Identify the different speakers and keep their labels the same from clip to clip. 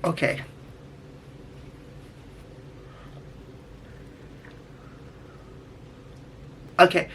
Speaker 1: Okay. Okay.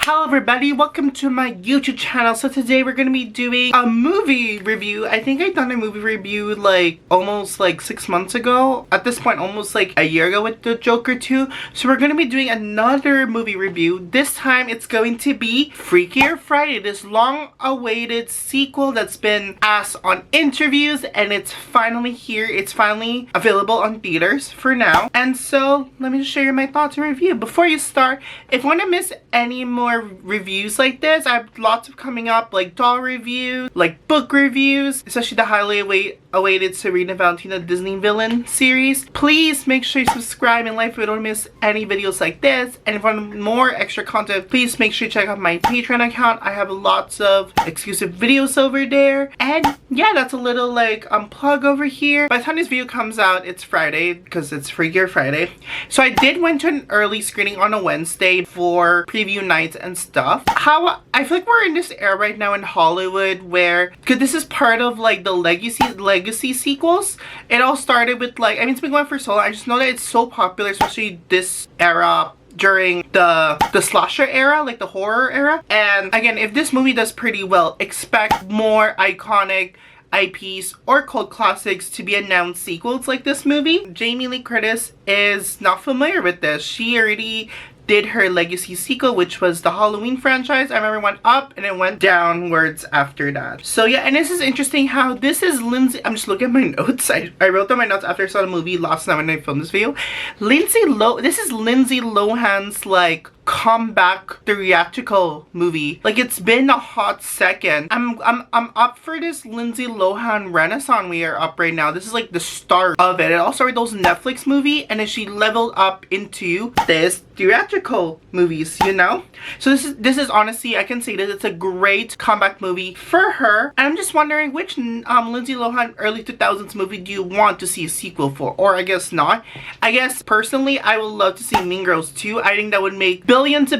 Speaker 1: Hello everybody, welcome to my YouTube channel. So today we're gonna be doing a movie review. I think I've done a movie review like almost like 6 months ago. At this point, almost like a year ago with the Joker 2. So we're gonna be doing another movie review. This time it's going to be Freakier Friday, this long-awaited sequel that's been asked on interviews, and it's finally here. It's finally available on theaters for now. And so let me just share my thoughts and review. Before you start, if you want to miss any more reviews like this, I have lots of coming up, like doll reviews, like book reviews, especially the highly awaited Serena Valentina Disney villain series. Please make sure you subscribe and like if you don't miss any videos like this. And if you want more extra content, please make sure you check out my Patreon account. I have lots of exclusive videos over there. And yeah, that's a little like plug over here. By the time this video comes out, it's Friday because it's Freakier Friday. So I did went to an early screening on a Wednesday for preview nights and stuff. How I feel like we're in this era right now in Hollywood where, because this is part of like the legacy sequels. It all started with like, I mean, it's been going for so long. I just know that it's so popular, especially this era during the slasher era, like the horror era. And again, if this movie does pretty well, expect more iconic IPs or cult classics to be announced sequels like this movie. Jamie Lee Curtis is not familiar with this. She already did her legacy sequel, which was the Halloween franchise. I remember it went up and it went downwards after that. So yeah, and this is interesting how this is Lindsay. I'm just looking at my notes. I wrote down my notes after I saw the movie last night when I filmed this video. This is Lindsay Lohan's like comeback theatrical movie. Like, it's been a hot second. I'm up for this Lindsay Lohan renaissance we are up right now. This is like the start of it. It all started with those Netflix movie, and then she leveled up into this theatrical movies, you know? So this is honestly, I can say that it's a great comeback movie for her. And I'm just wondering which Lindsay Lohan early 2000s movie do you want to see a sequel for? Or I guess not. I guess personally, I would love to see Mean Girls 2. I think that would make billions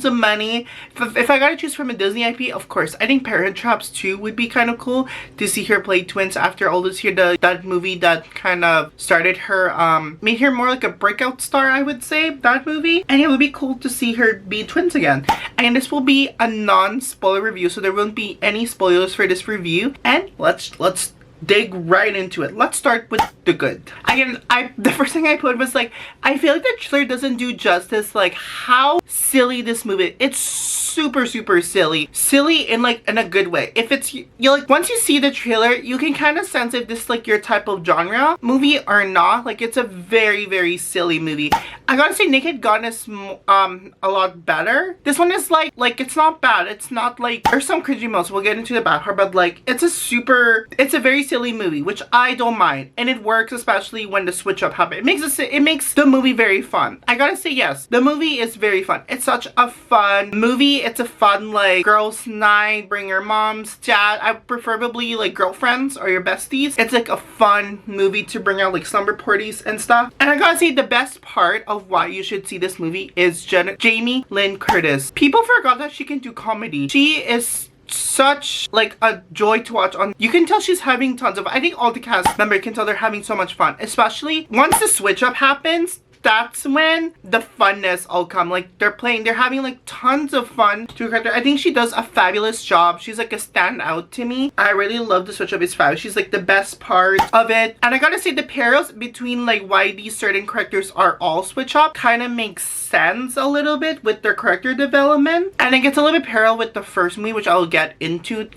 Speaker 1: of money. If I gotta choose from a Disney IP, of course, I think Parent Traps 2 would be kind of cool to see her play twins after all this year. That movie that kind of started her, made her more like a breakout star, I would say, that movie. And it would be cool to see her be twins again. And this will be a non-spoiler review, so there won't be any spoilers for this review. And let's dig right into it. Let's start with the good. Again, the first thing I put was like, I feel like the trailer doesn't do justice like how silly this movie is. It's super silly in like in a good way. If it's you like, once you see the trailer, you can kind of sense if this is like your type of genre movie or not. Like, it's a very silly movie. I gotta say, Naked Gun is a lot better. This one is like it's not bad. It's not like, there's some cringy moments, we'll get into the bad part, but like it's a very silly movie, which I don't mind, and it works especially when the switch up happens. It makes the movie very fun. I gotta say, yes, the movie is very fun. It's such a fun movie. It's a fun like girls' night, bring your moms, dad, preferably like girlfriends or your besties. It's like a fun movie to bring out like slumber parties and stuff. And I gotta say, the best part of why you should see this movie is Jamie Lee Curtis. People forgot that she can do comedy. She is such like a joy to watch. You can tell she's having tons of, I think all the cast members can tell they're having so much fun, especially once the switch up happens. That's when the funness all come. Like, they're having like tons of fun to her character. I think she does a fabulous job. She's like a standout to me. I really love the switch up. It's fabulous. She's like the best part of it. And I gotta say, the parallels between like why these certain characters are all switch up kind of makes sense a little bit with their character development. And it gets a little bit parallel with the first movie, which I'll get into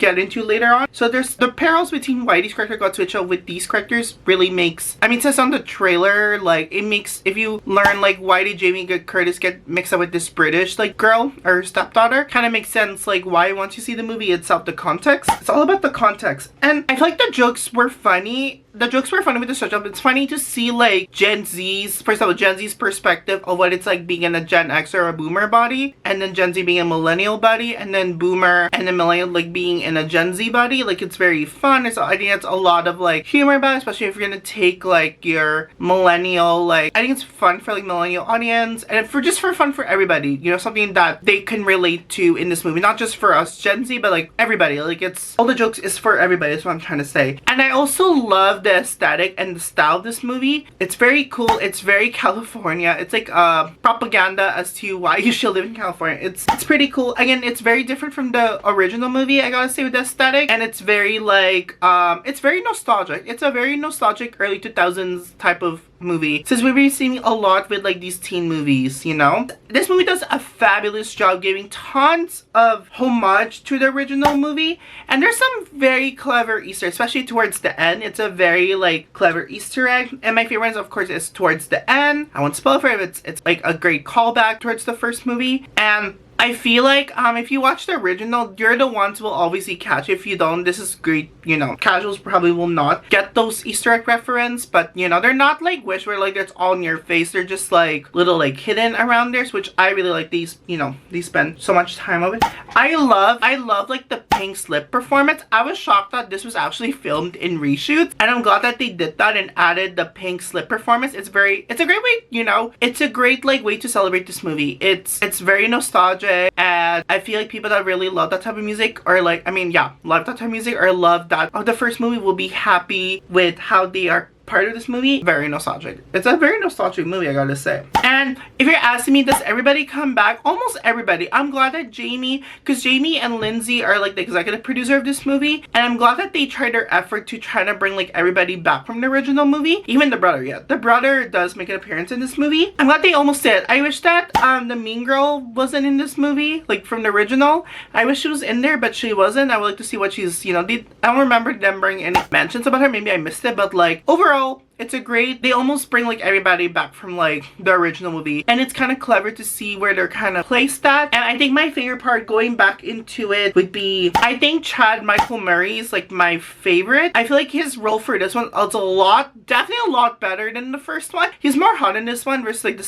Speaker 1: later on. So there's the parallels between why these characters got switched up with these characters really makes, I mean, it says on the trailer, like it makes, if you learn like why did Jamie Curtis get mixed up with this British like girl or stepdaughter, kind of makes sense like why once you see the movie itself, the context. It's all about the context. And I feel like the jokes were funny the jokes were funny with the switch up. It's funny to see like Gen Z's, for example, Gen Z's perspective of what it's like being in a Gen X or a Boomer body, and then Gen Z being a Millennial body, and then Boomer and then Millennial like being in a Gen Z body. Like, it's very fun. I think it's a lot of like humor about it, especially if you're gonna take like your Millennial, like, I think it's fun for like Millennial audience, and for just for fun for everybody, you know, something that they can relate to in this movie, not just for us Gen Z, but like everybody. Like, it's all the jokes is for everybody, is what I'm trying to say. And I also love the aesthetic and the style of this movie. It's very cool. It's very California. It's like propaganda as to why you should live in California. It's pretty cool. Again, it's very different from the original movie, I gotta say, with the aesthetic, and it's very like it's very nostalgic. It's a very nostalgic early 2000s type of movie, since we've been seeing a lot with like these teen movies, you know. This movie does a fabulous job giving tons of homage to the original movie, and there's some very clever Easter, especially towards the end. It's a very like clever Easter egg, and my favorite ones, of course, is towards the end. I won't spoil it for it. It's like a great callback towards the first movie, and I feel like if you watch the original, you're the ones who will obviously catch it. If you don't, this is great, you know. Casuals probably will not get those Easter egg reference, but you know, they're not like Wish where like it's all in your face. They're just like little like hidden around there, which I really like. These, you know, they spend so much time of it. I love like the pink slip performance. I was shocked that this was actually filmed in reshoots, and I'm glad that they did that and added the pink slip performance. It's a great way, you know, it's a great like way to celebrate this movie. It's very nostalgic, and I feel like people that really love that type of music, or like, I mean, yeah, love that type of music, or love that of the first movie, will be happy with how they are part of this movie. Very nostalgic. It's a very nostalgic movie, I gotta say. And if you're asking me, does everybody come back? Almost everybody. I'm glad that because Jamie and Lindsay are like the executive producer of this movie, and I'm glad that they tried their effort to try to bring like everybody back from the original movie. Even the brother, yeah. The brother does make an appearance in this movie. I'm glad they almost did. I wish that the mean girl wasn't in this movie, like from the original. I wish she was in there, but she wasn't. I would like to see what she's, you know, I don't remember them bringing any mentions about her. Maybe I missed it, but like overall, it's a great, they almost bring like everybody back from like the original movie, and it's kind of clever to see where they're kind of placed at. And I think my favorite part going back into it would be, I think Chad Michael Murray is like my favorite. I feel like his role for this one is definitely a lot better than the first one. He's more hot in this one versus like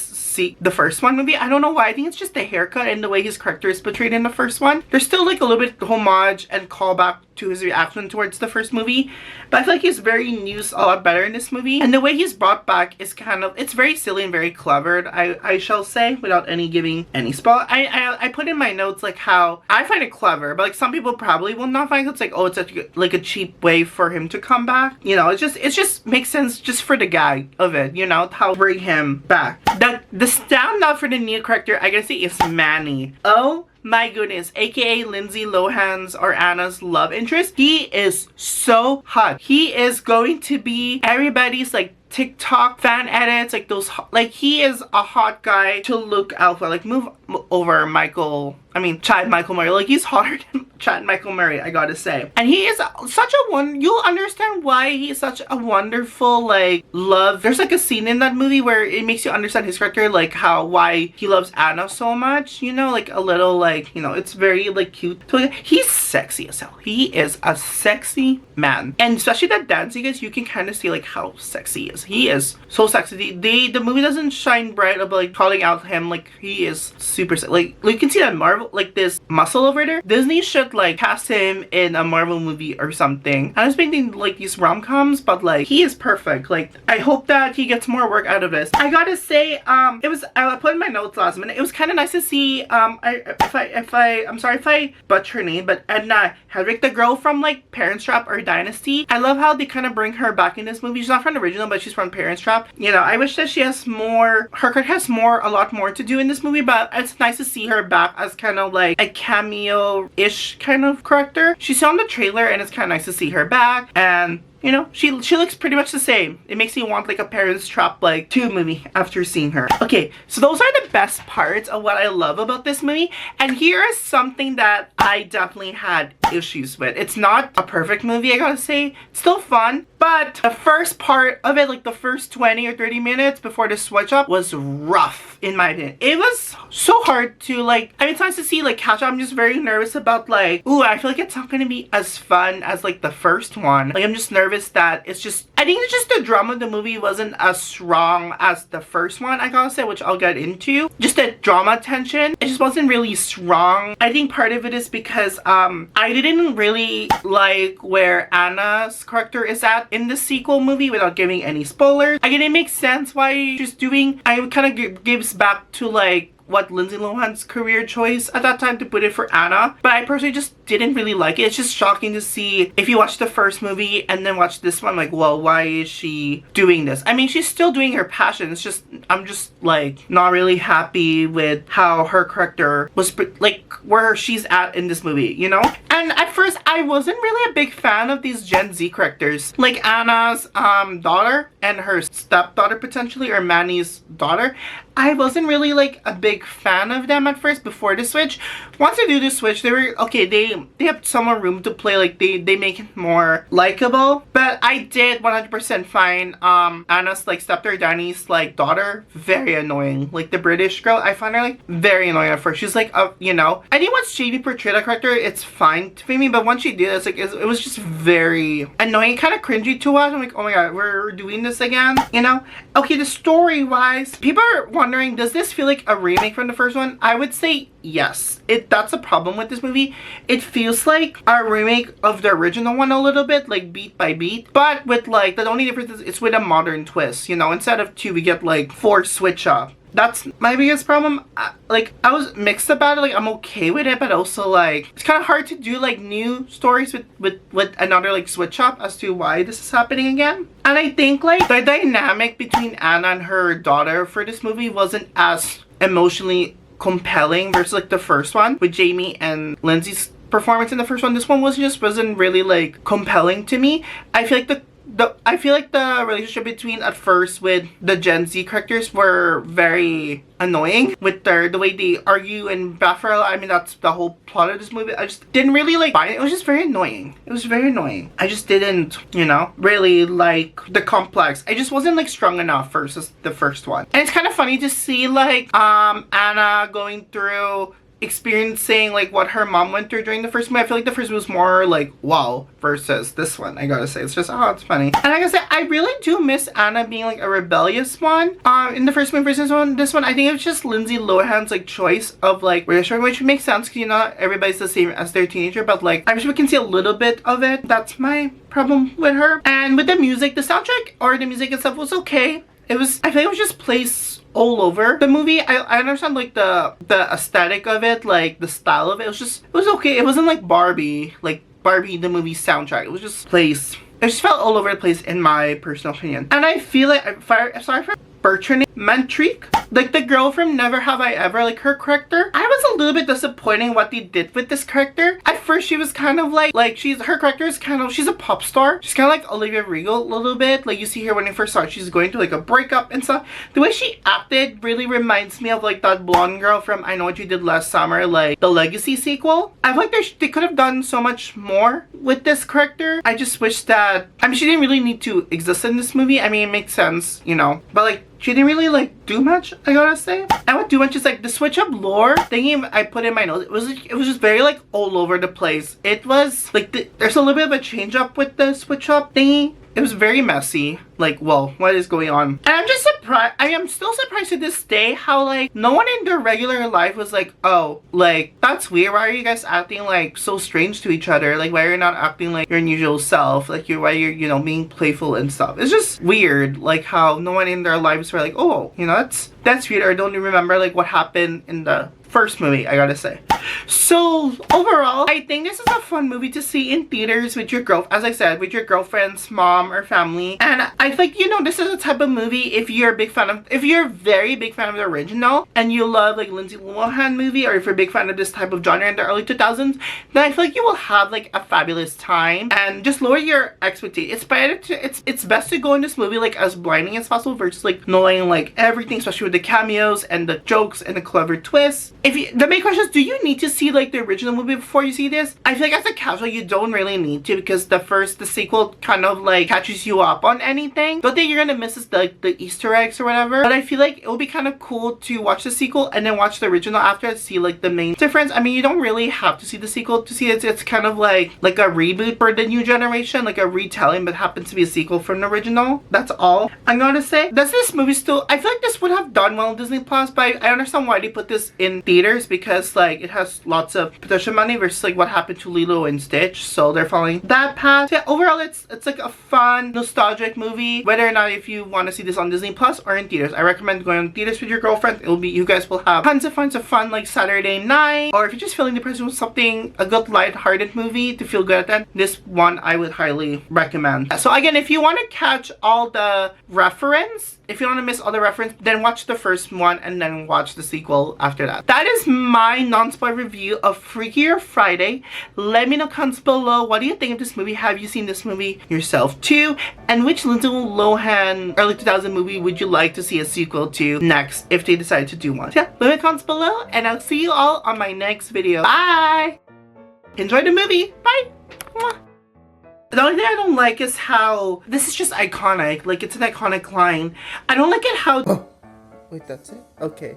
Speaker 1: the first one movie. I don't know why. I think it's just the haircut and the way his character is portrayed in the first one. There's still like a little bit homage and callback to his reaction towards the first movie, but I feel like he's very used a lot better in this movie, and the way he's brought back is kind of, it's very silly and very clever, I shall say, without giving any spoil. I put in my notes like how I find it clever, but like some people probably will not find it. It's like, oh, it's like a cheap way for him to come back, you know. It just makes sense just for the gag of it, you know, how bring him back. The standout for the new character, I gotta say, is Manny. Oh my goodness, aka Lindsay Lohan's or Anna's love interest. He is so hot. He is going to be everybody's like TikTok fan edits, like those, like he is a hot guy to look out for. Like, move over Chad Michael Murray. Like, he's hotter than Chad Michael Murray, I gotta say. And he is such a you'll understand why he's such a wonderful like love. There's like a scene in that movie where it makes you understand his character, like why he loves Anna so much, you know, like a little like, you know, it's very like cute. So he's sexy as hell. He is a sexy man, and especially that dance, you guys, you can kind of see like how sexy he is. He is so sexy. The movie doesn't shine bright about like calling out him. Like, he is super like you can see that Marvel, like this muscle over there. Disney should like cast him in a Marvel movie or something. I was thinking like these rom-coms, but like he is perfect. Like, I hope that he gets more work out of this. I gotta say, it was, I put in my notes last minute, it was kind of nice to see I'm sorry if I butcher her name, but Edna Hedrick, the girl from like Parents Trap or Dynasty. I love how they kind of bring her back in this movie. She's not from the original, but she's from Parents Trap. You know, I wish that she has more, her character has a lot more to do in this movie, but it's nice to see her back as kind of like a cameo-ish kind of character. She's on the trailer, and it's kind of nice to see her back, and you know, she looks pretty much the same. It makes me want like a Parents Trap like 2 movie after seeing her. Okay, so those are the best parts of what I love about this movie. And here is something that I definitely had issues with. It's not a perfect movie, I gotta say. It's still fun, but the first part of it, like the first 20 or 30 minutes before the switch up, was rough in my opinion. It was so hard to like, I mean, it's nice to see like catch up. I'm just very nervous about like, ooh, I feel like it's not gonna be as fun as like the first one. Like, I'm just nervous nervous that it's just, I think it's just the drama of the movie wasn't as strong as the first one, I gotta say, which I'll get into. Just the drama tension, it just wasn't really strong. I think part of it is because I didn't really like where Anna's character is at in the sequel movie without giving any spoilers. Again, it makes sense why she's doing, I kind of gives back to like what Lindsay Lohan's career choice at that time to put it for Anna, but I personally just didn't really like it. It's just shocking to see if you watch the first movie and then watch this one, like, well, why is she doing this? I mean, she's still doing her passion. It's just, I'm just like not really happy with how her character was, like where she's at in this movie, you know? And at first I wasn't really a big fan of these Gen Z characters, like Anna's daughter and her stepdaughter potentially, or Manny's daughter. I wasn't really like a big fan of them at first before the switch. Once they do the switch, they were okay. They have some more room to play. Like they make it more likable. But I did 100% find Anna's like stepdaughter Danny's like daughter very annoying. Like the British girl, I find her like very annoying at first. She's like you know, I think once Jamie portrayed that character, it's fine for me. But once she did, it's like it was just very annoying, kind of cringy to watch. I'm like, oh my god, we're doing this again, you know? Okay, the story wise, people are wondering, does this feel like a remake from the first one? I would say yes. That's a problem with this movie. It feels like a remake of the original one a little bit, like beat by beat, but with like the only difference is it's with a modern twist, you know? Instead of 2, we get like 4 switch up. That's my biggest problem. Like I was mixed about it. Like I'm okay with it, but also like it's kind of hard to do like new stories with another like switch up as to why this is happening again. And I think like the dynamic between Anna and her daughter for this movie wasn't as emotionally compelling versus like the first one with Jamie and Lindsay's performance in the first one. This one wasn't really like compelling to me. I feel like the relationship between at first with the Gen Z characters were very annoying with the way they argue and baffle. I mean, that's the whole plot of this movie. I just didn't really like buy it. It was just very annoying. It was very annoying. I just didn't, you know, really like the complex. I just wasn't like strong enough versus the first one. And it's kind of funny to see like Anna going through experiencing like what her mom went through during the first movie. I feel like the first was more like wow versus this one. I gotta say, it's just it's funny. And like I said, I really do miss Anna being like a rebellious one in the first movie versus this one. I think it was just Lindsay Lohan's like choice of like reassuring, which makes sense because you know everybody's the same as their teenager, but like I wish we can see a little bit of it. That's my problem with her. And with the music, the soundtrack or the music itself was okay. I feel like it was just placed all over the movie. I understand like the aesthetic of it, like the style of it. It was okay. It wasn't like Barbie the movie soundtrack. It was just placed. It just felt all over the place in my personal opinion. And I feel like sorry for Bertrand Mantrique, like the girl from Never Have I Ever, like her character, I was a little bit disappointed what they did with this character. At first she was kind of like her character is kind of, she's a pop star. She's kind of like Olivia Regal a little bit. Like you see her when you first saw her, she's going through like a breakup and stuff. The way she acted really reminds me of like that blonde girl from I Know What You Did Last Summer, like the Legacy sequel. I feel like they could have done so much more with this character. I just wish that, I mean, she didn't really need to exist in this movie. I mean, it makes sense, you know, but like she didn't really like do much, I gotta say. And what do much is like the switch up lore thingy I put in my notes. It was just very like all over the place. It was like there's a little bit of a change up with the switch up thingy. It was very messy. Like, whoa, what is going on? And I'm just surprised. I am still surprised to this day how like no one in their regular life was like, oh, like that's weird. Why are you guys acting like so strange to each other? Like, why are you not acting like your unusual self? Like, why you're, you know, being playful and stuff. It's just weird, like how no one in their lives were like, oh, you know, that's weird. Or I don't remember like what happened in the first movie, I gotta say. So overall, I think this is a fun movie to see in theaters with your as I said, with your girlfriend's mom or family. And I think, you know, this is a type of movie if you're a very big fan of the original and you love like Lindsay Lohan movie, or if you're a big fan of this type of genre in the early 2000s, then I feel like you will have like a fabulous time. And just lower your expectations. It's best to go in this movie like as blinding as possible versus like knowing like everything, especially with the cameos and the jokes and the clever twists. The main question is, do you need to see like the original movie before you see this. I feel like as a casual you don't really need to, because the sequel kind of like catches you up on anything. Don't think you're gonna miss the Easter eggs or whatever, but I feel like it would be kind of cool to watch the sequel and then watch the original after and see like the main difference. I mean, you don't really have to see the sequel to see it. It's kind of like a reboot for the new generation, like a retelling, but happens to be a sequel from the original. That's all I'm gonna say. Does this movie still, I feel like this would have done well on Disney Plus, but I understand why they put this in theaters, because like it has lots of production money versus like what happened to Lilo and Stitch, so they're following that path. So yeah, overall it's like a fun nostalgic movie. Whether or not if you want to see this on Disney Plus or in theaters, I recommend going on theaters with your girlfriend. It'll be, you guys will have tons of fun like Saturday night, or if you're just feeling depressed with something, a good light-hearted movie to feel good at that, this one I would highly recommend. So again, if you want to catch all the reference, if you don't want to miss all the reference, then watch the first one and then watch the sequel after that. That is my non-spoiler review of Freakier Friday. Let me know in the comments below, what do you think of this movie? Have you seen this movie yourself too? And which Lindsay Lohan early 2000 movie would you like to see a sequel to next if they decide to do one? So yeah, leave me in the comments below, and I'll see you all on my next video. Bye! Enjoy the movie. Bye! Mwah. The only thing I don't like is how this is just iconic. Like, it's an iconic line. I don't like it how... Oh, wait, that's it? Okay.